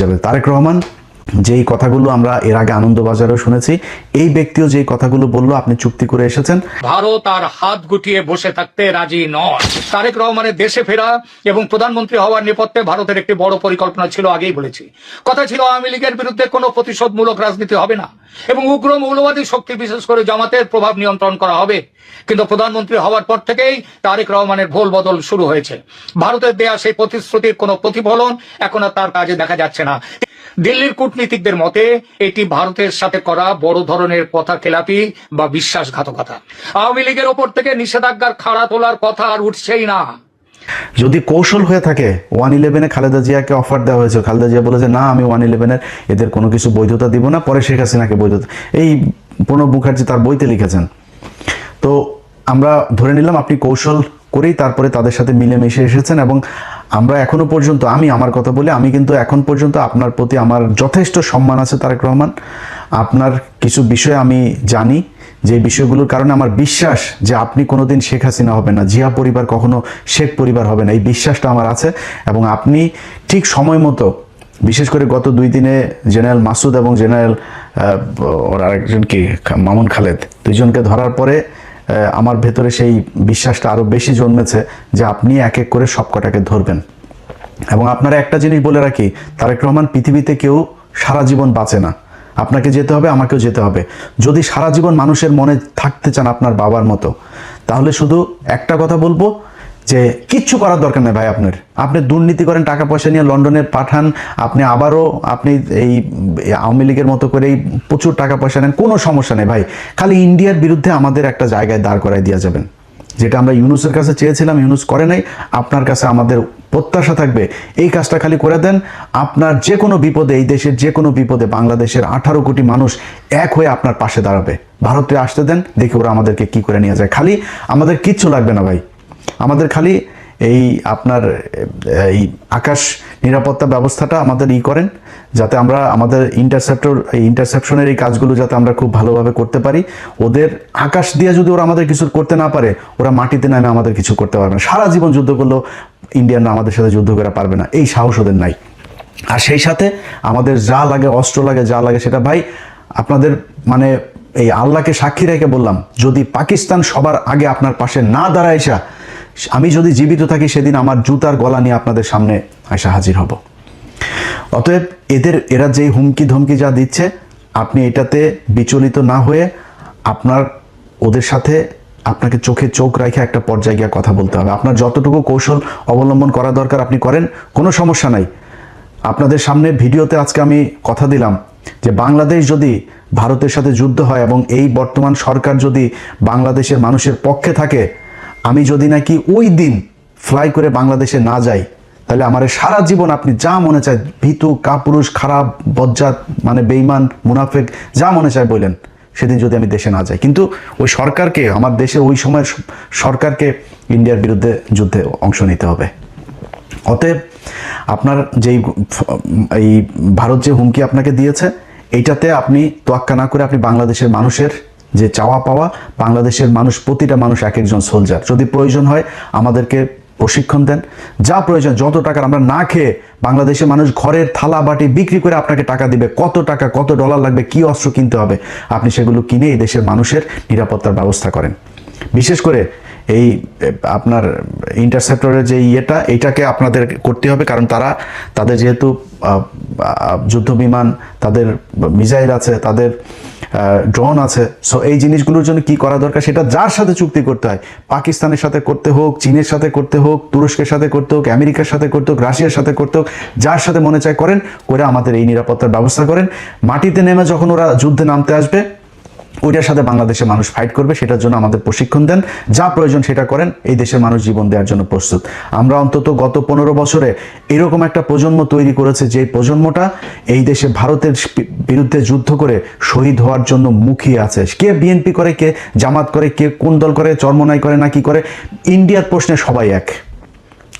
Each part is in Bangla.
যাবে। তারেক রহমান যেই কথাগুলো আমরা এর আগে আনন্দবাজারেও শুনেছি, এই ব্যক্তিও যেই কথাগুলো বললো, আপনি চুক্তি করে এসেছেন। ভারত আর হাত গুটিয়ে বসে থাকতে রাজি নয়। তারেক রহমানের দেশে ফেরা এবং প্রধানমন্ত্রী হওয়ার নেপথ্যে ভারতের একটি বড় পরিকল্পনা ছিল, আগেই বলেছি। কথা ছিল আওয়ামী লীগের বিরুদ্ধে কোনো প্রতিশোধমূলক রাজনীতি হবে না এবং উগ্র মৌলবাদী শক্তি বিশেষ করে জামাতের প্রভাব নিয়ন্ত্রণ করা হবে। কিন্তু প্রধানমন্ত্রী হওয়ার পর থেকেই তারেক রহমানের ভোল বদল শুরু হয়েছে। ভারতের দেয়া সেই প্রতিশ্রুতির কোনো প্রতিফলন এখন আর তার কাজে দেখা যাচ্ছে না। দিল্লির কূটনীতিকদের মতে এটি ভারতের সাথে করা বড় ধরনের কথা খেলাপি বা বিশ্বাসঘাতকতা। আওয়ামী লীগের ওপর থেকে নিষেধাজ্ঞার খাড়া তোলার কথা আর উঠছেই না। যদি কৌশল হয়ে থাকে, 111-এ খালেদা জিয়াকে অফার দেওয়া হয়েছে, খালেদা জিয়া বলেছে না, আমি 111-এর এদের কোনো কিছু বৈধতা দিব না, পরে শেখ হাসিনাকে বৈধতা, এই প্রণব মুখার্জি তার বইতে লিখেছেন। তো আমরা ধরে নিলাম আপনি কৌশল করেই তারপরে তাদের সাথে মিলেমিশে এসেছেন, এবং আমরা এখনো পর্যন্ত, আমি আমার কথা বলি, আমি কিন্তু এখন পর্যন্ত আপনার প্রতি আমার যথেষ্ট সম্মান আছে তারেক রহমান। আপনার কিছু বিষয় আমি জানি, যে বিষয়গুলোর কারণে আমার বিশ্বাস যে আপনি কোনোদিন শেখ হাসিনা হবেন না, জিয়া পরিবার কখনো শেখ পরিবার হবে না, এই বিশ্বাসটা আমার আছে। এবং আপনি ঠিক সময় মতো, বিশেষ করে গত 2 দিনে জেনারেল মাসুদ এবং জেনারেল ওর আরেকজন কি মামুন খালেদ, দুইজনকে ধরার পরে আমার ভেতরে সেই বিশ্বাসটা আরো বেশি জন্মেছে যে আপনি এক এক করে সব কটাকে ধরবেন। এবং আপনারা একটা জিনিস বলে রাখি, তারেক রহমান, পৃথিবীতে কেউ সারা জীবন বাঁচে না। আপনাকে যেতে হবে, আমাকেও যেতে হবে। যদি সারা জীবন মানুষের মনে থাকতে চান আপনার বাবার মতো, তাহলে শুধু একটা কথা বলবো যে কিচ্ছু করার দরকার নেই ভাই। আপনি দুর্নীতি করেন, টাকা পয়সা নিয়ে লন্ডনে পাঠান, আপনি আবারও আপনি এই আওয়ামী লীগের মতো করেই প্রচুর টাকা পয়সা নেন, কোনো সমস্যা নেই ভাই। খালি ইন্ডিয়ার বিরুদ্ধে আমাদের একটা জায়গায় দাঁড় করাই দিয়ে যাবেন, যেটা আমরা ইউনূসের কাছে চেয়েছিলাম, ইউনূস করে নাই। আপনার কাছে আমাদের প্রত্যাশা থাকবে, এই কাজটা খালি করে দেন। আপনার যে কোনো বিপদে, এই দেশের যে কোনো বিপদে, বাংলাদেশের 18 কোটি মানুষ এক হয়ে আপনার পাশে দাঁড়াবে। ভারতে আসতে দেন, দেখি ওরা আমাদেরকে কি করে নিয়ে যায়। খালি আমাদের কিচ্ছু লাগবে না ভাই, আমাদের খালি এই আপনার এই আকাশ নিরাপত্তা ব্যবস্থাটা আমাদের করেন, যাতে আমরা আমাদের ইন্টারসেপশনের এই কাজগুলো যাতে আমরা খুব ভালোভাবে করতে পারি। ওদের আকাশ দিয়ে যদি ওরা আমাদের কিছু করতে না পারে, ওরা মাটিতে নামে আমাদের কিছু করতে পারবে না। সারা জীবন যুদ্ধ করলেও ইন্ডিয়ানরা আমাদের সাথে যুদ্ধ করে পারবে না, এই সাহস ওদের নাই। আর সেই সাথে আমাদের যা লাগে, অস্ত্র লাগে, যা লাগে, সেটা ভাই আপনাদের মানে এই আল্লাহকে সাক্ষী রেখে বললাম, যদি পাকিস্তান সবার আগে আপনার পাশে না দাঁড়ায়, আমি যদি জীবিত থাকি, সেদিন আমার জুতার গলা নিয়ে আপনাদের সামনে এসে হাজির হব। অতএব এরা যেই হুমকি ধমকি যা দিচ্ছে, আপনি এটাতে বিচলিত না হয়ে আপনার ওদের সাথে আপনাকে চোখে চোখ রেখে একটা পর্যায়ে গিয়ে কথা বলতে হবে। আপনার যতটুকু কৌশল অবলম্বন করা দরকার আপনি করেন, কোনো সমস্যা নাই। আপনাদের সামনে ভিডিওতে আজকে আমি কথা দিলাম যে বাংলাদেশ যদি ভারতের সাথে যুদ্ধ হয় এবং এই বর্তমান সরকার যদি বাংলাদেশের মানুষের পক্ষে থাকে, আমি যদি নাকি ওই দিন ফ্লাই করে বাংলাদেশে না যাই, তাহলে আমার সারা জীবন আপনি যা মনে চায়, ভীতু, কাপুরুষ, খারাপ, বজ্জাত, মানে বেঈমান, মুনাফেক, যা মনে চায় বলেন, সেদিন যদি আমি দেশে না যাই। কিন্তু ওই সরকারকে, আমার দেশের ওই সময়ের সরকারকে ইন্ডিয়ার বিরুদ্ধে যুদ্ধে অংশ নিতে হবে। অতএব আপনার যেই এই ভারত যে হুমকি আপনাকে দিয়েছে, এইটাতে আপনি তোয়াক্কা না করে আপনি বাংলাদেশের মানুষের যে চাওয়া পাওয়া, বাংলাদেশের মানুষ, প্রতিটা মানুষ এক একজন সোলজার, যদি প্রয়োজন হয় আমাদেরকে প্রশিক্ষণ দেন, যা প্রয়োজন, যত টাকা আমরা না খেয়ে, বাংলাদেশের মানুষ ঘরের থালা বাটি বিক্রি করে আপনাকে টাকা দিবে, কত টাকা, কত ডলার লাগবে, কি অস্ত্র কিনতে হবে, আপনি সেগুলো কিনে এই দেশের মানুষের নিরাপত্তার ব্যবস্থা করেন। বিশেষ করে এই আপনার ইন্টারসেপ্টরের যে এইটাকে আপনাদের করতে হবে, কারণ তাদের যেহেতু যুদ্ধ বিমান, তাদের মিসাইল আছে, তাদের ড্রোন আছে। সো এই জিনিসগুলোর জন্য কি করা দরকার, সেটা যার সাথে চুক্তি করতে হয়, পাকিস্তানের সাথে করতে হোক, চীনের সাথে করতে হোক, তুরস্কের সাথে করতে হোক, আমেরিকার সাথে করতে হোক, রাশিয়ার সাথে করতে হোক, যার সাথে মনে চায় করেন, করে আমাদের এই নিরাপত্তার ব্যবস্থা করেন। মাটিতে নেমে যখন ওরা যুদ্ধে নামতে আসবে, ওইটার সাথে বাংলাদেশের মানুষ ফাইট করবে, সেটার জন্য আমাদের প্রশিক্ষণ দেন, যা প্রয়োজন সেটা করেন। এই দেশের মানুষ জীবন দেওয়ার জন্য প্রস্তুত। আমরা অন্তত গত 15 বছরে এরকম একটা প্রজন্ম তৈরি করেছে, যে প্রজন্মটা এই দেশে ভারতের বিরুদ্ধে যুদ্ধ করে শহীদ হওয়ার জন্য মুখিয়ে আছে। কে বিএনপি করে, কে জামাত করে, কে কোন দল করে, চরমনাই করে না কি করে, ইন্ডিয়ার প্রশ্নে সবাই এক।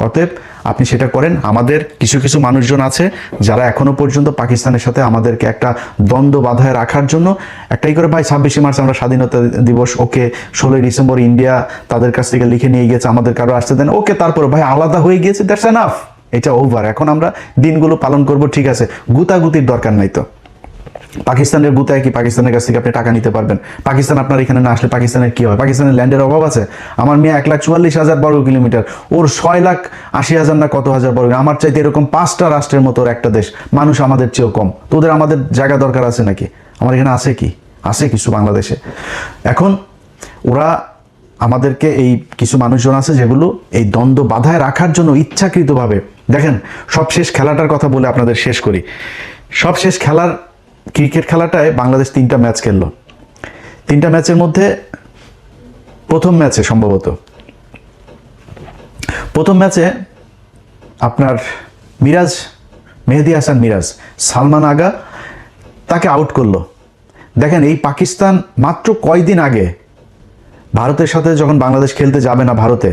অতএব আপনি সেটা করেন। আমাদের কিছু কিছু মানুষজন আছে যারা এখনো পর্যন্ত পাকিস্তানের সাথে আমাদেরকে একটা দ্বন্দ্ব বাধায় রাখার জন্য একটাই করে, ভাই 26শে মার্চ আমরা স্বাধীনতা দিবস, ওকে 16ই ডিসেম্বর ইন্ডিয়া তাদের কাছ থেকে লিখে নিয়ে গিয়েছে, আমাদের কারো আসতে দেন, ওকে, তারপরে ভাই আলাদা হয়ে গিয়েছে, দ্যাটস এনাফ। এটা ওভার। এখন আমরা দিনগুলো পালন করব, ঠিক আছে, গুতাগুতির দরকার নাই তো। পাকিস্তানের গুতায় কি পাকিস্তানের কাছ থেকে আপনি টাকা নিতে পারবেন? পাকিস্তান আপনার এখানে না আসলে পাকিস্তানের কি হয়? পাকিস্তানের ল্যান্ডের অভাব আছে? আমার মেয়ে 1,44,000 বর্গ কিলোমিটার, ওর 6,80,000 না কত হাজার বর্গ, আমার চাইতে এরকম 5টা রাষ্ট্রের মতো ওর একটা দেশ, মানুষ আমাদের চেয়েও কম। তোদের আমাদের জায়গা দরকার আছে নাকি? আমার এখানে আছে কি? আছে কিছু বাংলাদেশে। এখন ওরা আমাদেরকে এই কিছু মানুষজন আছে যেগুলো এই দ্বন্দ্ব বাধায় রাখার জন্য ইচ্ছাকৃতভাবে, দেখেন সবশেষ খেলাটার কথা বলে আপনাদের শেষ করি। সবশেষ খেলার ক্রিকেট খেলাটায় বাংলাদেশ 3টা ম্যাচ খেললো। 3টা ম্যাচের মধ্যে প্রথম ম্যাচে আপনার মেহেদী হাসান মিরাজ, সালমান আগা তাকে আউট করলো। দেখেন এই পাকিস্তান মাত্র কয়দিন আগে ভারতের সাথে যখন বাংলাদেশ খেলতে যাবে না ভারতে,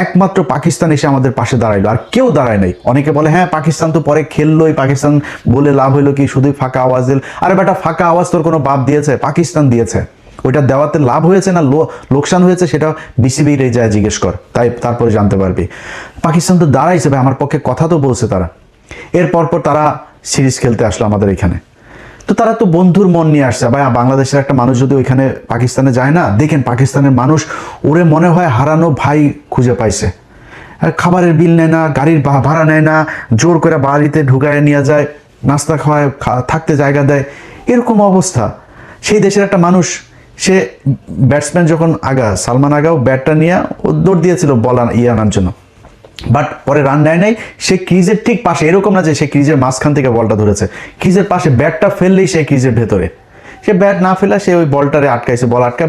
একমাত্র পাকিস্তান এসে আমাদের পাশে দাঁড়াইলো, আর কেউ দাঁড়ায় নাই। অনেকে বলে হ্যাঁ পাকিস্তান তো পরে খেললোই, পাকিস্তান বলে লাভ হইলো কি, শুধুই ফাঁকা আওয়াজ দিল। আরে বেটা, ফাঁকা আওয়াজ তোর কোনো বাপ দিয়েছে? পাকিস্তান দিয়েছে। ওইটা দেওয়াতে লাভ হয়েছে না লোকসান হয়েছে সেটা বিসিবির যায় জিজ্ঞেস কর, তারপরে জানতে পারবি। পাকিস্তান তো দাঁড়াইছে ভাই, আমার পক্ষে কথা তো বলছে তারা। এরপর তারা সিরিজ খেলতে আসলো আমাদের এখানে। তো তারা তো বন্ধুর মন নিয়ে আসছে ভাই। বাংলাদেশের একটা মানুষ যদি ওইখানে পাকিস্তানে যায় না, দেখেন পাকিস্তানের মানুষ ওরে মনে হয় হারানো ভাই খুঁজে পাইছে। খাবারের বিল নেয় না, গাড়ির ভাড়া নেয় না, জোর করে বাড়িতে ঢুকায় নিয়ে যায়, নাস্তা খাওয়ায়, থাকতে জায়গা দেয়, এরকম অবস্থা। সেই দেশের একটা মানুষ, সে ব্যাটসম্যান যখন সালমান আগাও ব্যাটটা নিয়ে ও দৌড় দিয়েছিল বল আনার জন্য, বাট পরে রান নেয় নাই। সে ক্রিজের ঠিক পাশে, এরকম না যে সে ক্রিজের মাঝখান থেকে বলটা ধরেছে, ক্রিজের পাশে ব্যাটটা ফেললেই সে ক্রিজের ভেতরে, সে ব্যাট না ফেলা সে ওই বলটারে আটকাইছে,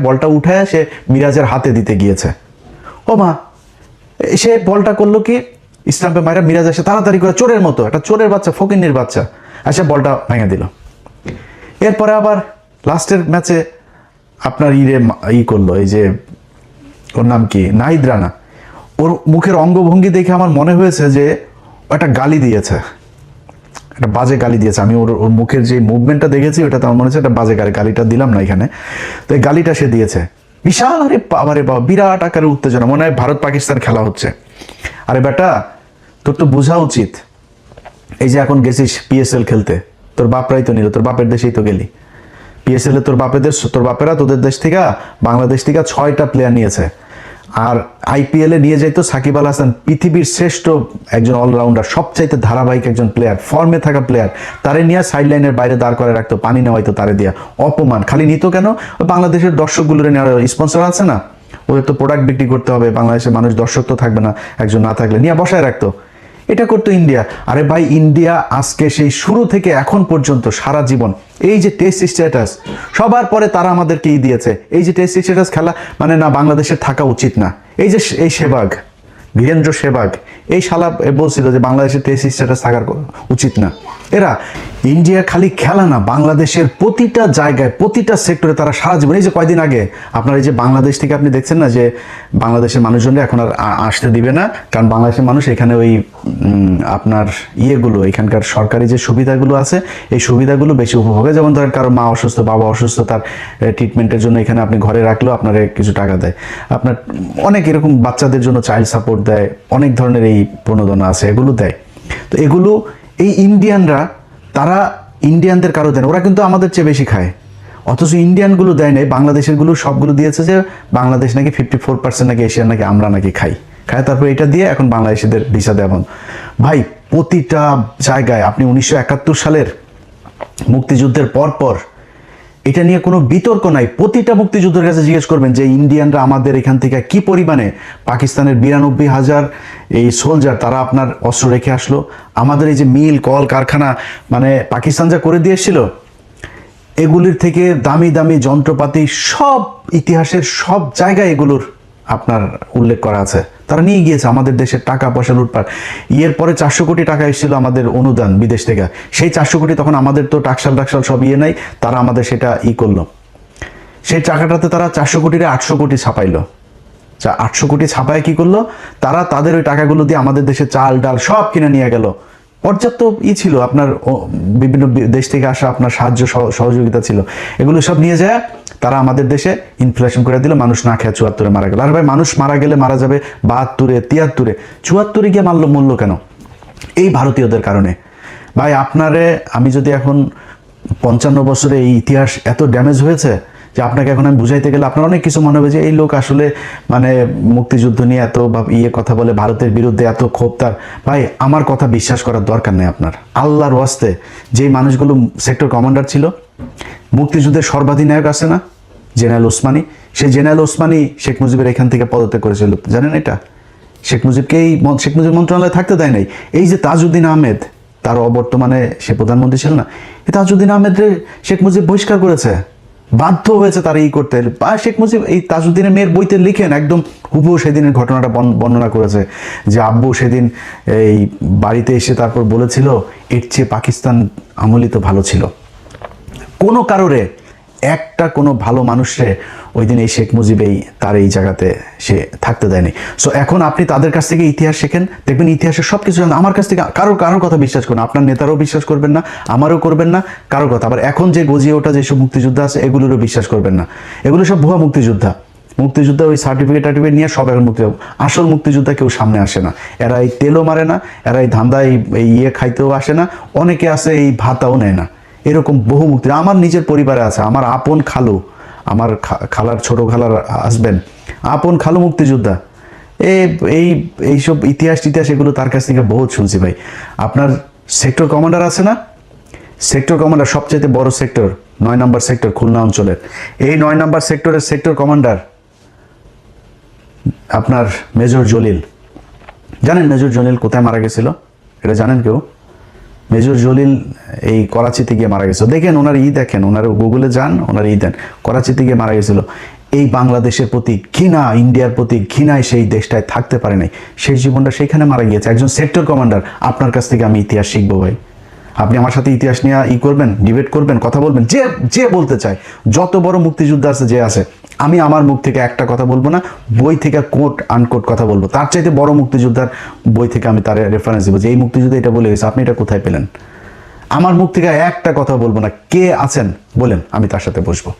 বলটা উঠায় সে মিরাজের হাতে দিতে গিয়েছে। ও মা, সে বলটা করলো কি স্টাম্পে মাইরা, মিরাজ এসে তাড়াতাড়ি করে চোরের মতো, একটা চোরের বাচ্চা, ফকিন্নির বাচ্চা এসে বলটা ভেঙে দিল। এরপরে আবার লাস্টের ম্যাচে আপনার করলো, এই যে ওর নাম কি, নাহিদ রানা, ওর মুখের অঙ্গভঙ্গি দেখে আমার মনে হয়েছে যে একটা গালি দিয়েছে, একটা বাজে গালি দিয়েছে। আমি ওর মুখের যে মুভমেন্টটা দেখেছি ওটাতে আমার মনে হচ্ছে একটা বাজে গালিটা দিলাম না এখানে, তো এই গালিটা সে দিয়েছে। বিশাল, আরে বাবা, বিরাট আকারের উত্তেজনা, মনে হয় ভারত পাকিস্তান খেলা হচ্ছে। আরে বেটা, তোর তো বোঝা উচিত, এই যে এখন গেছিস পিএসএল খেলতে, তোর বাপরাই তো নিল, তোর বাপের দেশেই তো গেলি। পিএসএল এ তোর বাপেরা তোদের দেশ থেকে, বাংলাদেশ থেকে 6টা প্লেয়ার নিয়েছে। আর আইপিএল এ নিয়ে যাইতো সাকিব আল হাসান, পৃথিবীর শ্রেষ্ঠ একজন অলরাউন্ডার, সবচাইতে ধারাবাহিক একজন প্লেয়ার, ফর্মে থাকা প্লেয়ার, তারে নিয়ে সাইড লাইনের বাইরে দাঁড় করে রাখতো, পানি নেওয়াইতো তারে দিয়া। অপমান খালি নিত কেন? বাংলাদেশের দর্শকগুলোর নেওয়ার স্পন্সর আছে না, ওদের তো প্রোডাক্ট বিক্রি করতে হবে, বাংলাদেশের মানুষ দর্শক তো থাকবে না, একজন না থাকলে নিয়ে বসায় রাখতো। এটা করতো ইন্ডিয়া। আরে ভাই, ইন্ডিয়া আজকে সেই শুরু থেকে এখন পর্যন্ত সারা জীবন এই যে টেস্ট স্ট্যাটাস, সবার পরে তারা আমাদেরকে দিয়েছে, এই যে টেস্ট স্ট্যাটাস খেলা মানে না বাংলাদেশের থাকা উচিত না। এই যে এই সেবাগ, বীরেন্দ্র সেবাগ, এই শালা বলছিল যে বাংলাদেশের টেস্ট স্ট্যাটাস থাকার উচিত না। এরা ইন্ডিয়া খালি খেলা না, বাংলাদেশের প্রতিটা জায়গায়, প্রতিটা সেক্টরে তারা সারা জীবন, এই যে কয়দিন আগে আপনার এই যে বাংলাদেশ থেকে আপনি দেখছেন না যে বাংলাদেশের মানুষজনরা এখন আর আসতে দিবে না, কারণ বাংলাদেশের মানুষ এখানে ওই আপনার এখানকার সরকারি যে সুবিধাগুলো আছে, এই সুবিধাগুলো বেশি উপভোগে। যেমন ধরেন কারো মা অসুস্থ, বাবা অসুস্থ, তার ট্রিটমেন্টের জন্য এখানে আপনি ঘরে রাখলেও আপনার কিছু টাকা দেয়, আপনার অনেক এরকম বাচ্চাদের জন্য চাইল্ড সাপোর্ট দেয়, অনেক ধরনের এই প্রণোদনা আছে, এগুলো দেয়। তো এগুলো এই ইন্ডিয়ানরা, তারা ইন্ডিয়ানদের কারো দেয় না, ওরা কিন্তু আমাদের চেয়ে বেশি খায়, অথচ ইন্ডিয়ানগুলো দেয় নাই, বাংলাদেশের গুলো সবগুলো দিয়েছে যে বাংলাদেশ নাকি 54% নাকি এশিয়ার নাকি আমরা নাকি খায়, তারপরে এটা দিয়ে এখন বাংলাদেশিদের ভিসা দেয়। ভাই প্রতিটা জায়গায় আপনি 1971 সালের মুক্তিযুদ্ধের পর এটা নিয়ে কোনো বিতর্ক নাই, প্রতিটা মুক্তিযুদ্ধের কাছে জিজ্ঞেস করবেন যে ইন্ডিয়ানরা আমাদের এখান থেকে কি পরিমাণে, পাকিস্তানের 92,000 এই সোলজার তারা আপনার অস্ত্র রেখে আসলো, আমাদের এই যে মিল কল কারখানা মানে পাকিস্তান যা করে দিয়েছিল, এগুলির থেকে দামি দামি যন্ত্রপাতি, সব ইতিহাসের সব জায়গায় এগুলোর আপনার উল্লেখ করা আছে। তারা নিয়ে গিয়েছে আমাদের দেশের টাকা পয়সা লুটপাট। পরে 400 কোটি টাকা এসেছিল আমাদের অনুদান বিদেশ থেকে, সেই 400 কোটি তখন আমাদের তো টাকশাল সব নাই, তারা আমাদের সেটা করলো, সেই টাকাটাতে তারা 400 কোটিরে 800 কোটি ছাপাইলো। 800 কোটি ছাপায় কি করলো তারা, তাদের ওই টাকাগুলো দিয়ে আমাদের দেশে চাল ডাল সব কিনে নিয়ে গেল। পর্যাপ্ত ছিল আপনার বিভিন্ন দেশ থেকে আসা আপনার সাহায্য সহযোগিতা ছিল, এগুলো সব নিয়ে যায় তারা আমাদের দেশে ইনফ্লেশন করে দিল, মানুষ না খেয়ে 74-এ মারা গেল। আর ভাই মানুষ মারা গেলে মারা যাবে 72-এ, 73-এ, 74-এ গিয়ে মূল্য কেন? এই ভারতীয়দের কারণে। ভাই আপনারে আমি যদি এখন 55 বছরে এই ইতিহাস এত ড্যামেজ হয়েছে যে আপনাকে এখন আমি বুঝাইতে গেলে আপনার অনেক কিছু মনে হবে যে এই লোক আসলে মানে মুক্তিযুদ্ধ নিয়ে এত কথা বলে, ভারতের বিরুদ্ধে এত ক্ষোভ তার। ভাই আমার কথা বিশ্বাস করার দরকার নেই আপনার। আল্লাহর ওয়াস্তে যেই মানুষগুলো সেক্টর কমান্ডার ছিল, মুক্তিযুদ্ধের সর্বাধিনায়ক আছে না জেনারেল ওসমানী, সেই জেনারেল ওসমানী শেখ মুজিবের এখান থেকে পদত্যাগ করেছিল, জানেন এটা? শেখ মুজিব মন্ত্রণালয়ে থাকতে দেয় নাই। এই যে তাজউদ্দিন আহমেদ, তার অবর্তমানে সে প্রধানমন্ত্রী ছিল না, এই তাজউদ্দিন আহমেদরে শেখ মুজিব বহিষ্কার করেছে, বাধ্য হয়েছে তারা করতে। বা শেখ মুজিব এই তাজউদ্দিনের মেয়ের বইতে লিখেন একদম হুবহু সেদিনের ঘটনাটা বর্ণনা করেছে যে আব্বু সেদিন এই বাড়িতে এসে তারপর বলেছিল এর চেয়ে পাকিস্তান আমলি তো ভালো ছিল। কোনো কারণে একটা কোনো ভালো মানুষরে ওই দিন এই শেখ মুজিব তার এই জায়গাতে সে থাকতে দেয়নি। সো এখন আপনি তাদের কাছ থেকে ইতিহাস শেখেন, দেখবেন ইতিহাসের সব কিছু জানেন। আমার কাছ থেকে কারোর কথা বিশ্বাস করুন, আপনার নেতারাও বিশ্বাস করবেন না, আমারও করবেন না কারোর কথা। আবার এখন যে গজিয়ে ওঠা যেসব মুক্তিযোদ্ধা আছে এগুলোরও বিশ্বাস করবেন না, এগুলো সব ভুয়া মুক্তিযোদ্ধা। ওই সার্টিফিকেট নিয়ে সব এখন আসল মুক্তিযোদ্ধা কেউ সামনে আসে না। এরা এই তেলও মারে না, এরা এই ধান্দা এই খাইতেও আসে না, অনেকে আছে এই ভাতাও নেয় না। এরকম বহু মুক্তি আমার নিজের পরিবারে আছে। আমার আপন খালু, আমার খালার ছোট খালার হাজবেন্ড, আপন খালু মুক্তিযোদ্ধা। এইসব ইতিহাস এগুলো তার কাছ থেকে বহুত শুনছি ভাই। আপনার সেক্টর কমান্ডার আছে না, সেক্টর কমান্ডার সবচেয়ে বড় সেক্টর 9 নম্বর সেক্টর খুলনা অঞ্চলের, এই 9 নম্বর সেক্টরের সেক্টর কমান্ডার আপনার মেজর জলিল। জানেন মেজর জলিল কোথায় মারা গেছিল? এটা জানেন কেউ? মেজর জলিল এই করাচিতে গিয়ে মারা গেছিল। দেখেন ওনার দেখেন, ওনার গুগলে যান, ওনার দেন, করাচিতে গিয়ে মারা গেছিল। এই বাংলাদেশের প্রতি ঘৃণা, ইন্ডিয়ার প্রতি ঘৃণায় সেই দেশটায় থাকতে পারে নাই, সেই জীবনটা সেইখানে মারা গিয়েছে। একজন সেক্টর কমান্ডার। আপনার কাছ থেকে আমি ইতিহাস শিখবো ভাই। আপনি আমার সাথে ইতিহাস নিয়ে করবেন, ডিবেট করবেন, কথা বলবেন, যে বলতে চায়, যত বড় মুক্তিযোদ্ধা আছে যে আছে, আমি আমার মুখ থেকে একটা কথা বলবো না, বই থেকে কোট আনকোট কথা বলবো। তার চাইতে বড় মুক্তিযোদ্ধার বই থেকে আমি তার রেফারেন্স দেবো যে এই মুক্তিযুদ্ধ এটা বলে গেছে, আপনি এটা কোথায় পেলেন? আমার মুখ থেকে একটা কথা বলবো না। কে আছেন বলেন, আমি তার সাথে বসবো।